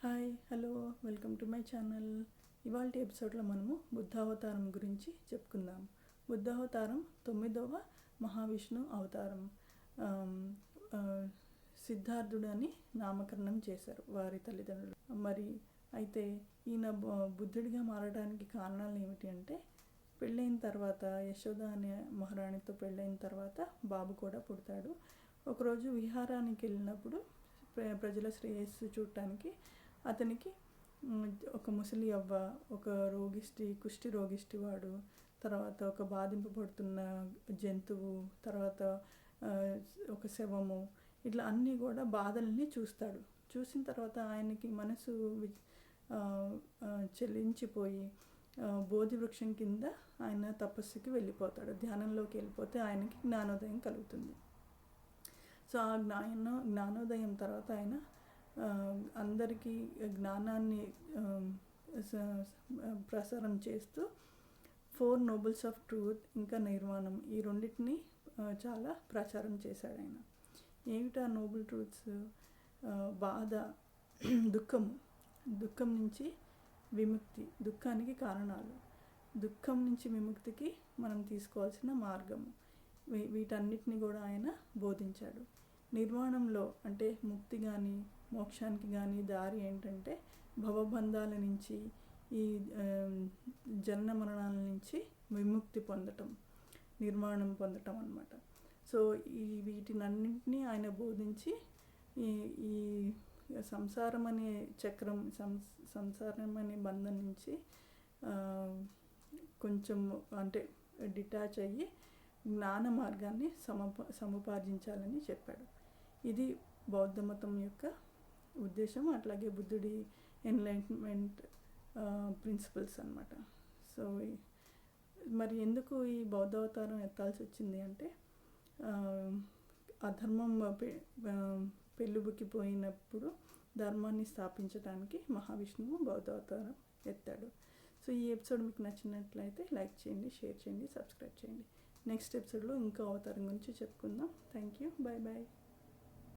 Hi hello welcome to my channel. ఇవాల్టి ఎపిసోడ్లో మనము బుద్ధావతారం గురించి చెప్పుకుందాం. బుద్ధావతారం 9వ మహావిష్ణు అవతారం. సిద్ధార్థుడు అని నామకరణం చేశారు వారి తల్లిదండ్రులు. మరి అయితే ఈయన బుద్ధుడిగా మారడానికి కారణాలు ఏమిటి అంటే, పెళ్ళైన తర్వాత యశోద అనే మహారాణితో పెళ్ళైన తర్వాత బాబు కూడా పుడతాడు. ఒకరోజు విహారానికి వెళ్ళినప్పుడు ప్రజల శ్రేయస్సు చూడటానికి అతనికి ఒక ముసలి అవ్వ, ఒక కుష్టి రోగిష్టి వాడు, తర్వాత ఒక బాధింపబడుతున్న జంతువు, తర్వాత ఒక శవము, ఇట్లా అన్నీ కూడా బాధల్ని చూస్తాడు. చూసిన తర్వాత ఆయనకి మనసు చెల్లించిపోయి బోధి వృక్షం కింద ఆయన తపస్సుకి వెళ్ళిపోతాడు. ధ్యానంలోకి వెళ్ళిపోతే ఆయనకి జ్ఞానోదయం కలుగుతుంది. సో ఆ జ్ఞానోదయం తర్వాత ఆయన అందరికీ జ్ఞానాన్ని ప్రసారం చేస్తూ 4 నోబుల్స్ ఆఫ్ ట్రూత్ ఇంకా నిర్వాణం, ఈ రెండింటిని చాలా ప్రచారం చేశాడు ఆయన. ఏమిటా నోబుల్ ట్రూత్స్? బాధ, దుఃఖం నుంచి విముక్తి, దుఃఖానికి కారణాలు, దుఃఖం నుంచి విముక్తికి మనం తీసుకోవాల్సిన మార్గము, వీటన్నిటిని కూడా ఆయన బోధించాడు. నిర్వాణంలో అంటే ముక్తి కానీ మోక్షానికి కానీ దారి ఏంటంటే భవబంధాల నుంచి, ఈ జనన మరణాల నుంచి విముక్తి పొందటం, నిర్వాణం పొందటం అన్నమాట. సో వీటినన్నింటినీ ఆయన బోధించి ఈ సంసారం అనే చక్రం, సంసారం అనే బంధం నుంచి కొంచెం అంటే డిటాచ్ అయ్యి జ్ఞాన మార్గాన్ని సముపార్జించాలని చెప్పాడు. ఇది బౌద్ధ మతం యొక్క ఉద్దేశం, అట్లాగే బుద్ధుడి ఎన్లైట్మెంట్ ప్రిన్సిపల్స్ అన్నమాట. సో మరి ఎందుకు ఈ బౌద్ధావతారం ఎత్తాల్సి వచ్చింది అంటే, అధర్మం పెళ్ళుబుకిపోయినప్పుడు ధర్మాన్ని స్థాపించడానికి మహావిష్ణువు బౌద్ధావతారం ఎత్తాడు. సో ఈ ఎపిసోడ్ మీకు నచ్చినట్లయితే లైక్ చేయండి, షేర్ చేయండి, సబ్స్క్రైబ్ చేయండి. నెక్స్ట్ ఎపిసోడ్లో ఇంకో అవతారం గురించి చెప్పుకుందాం. Thank you, bye bye.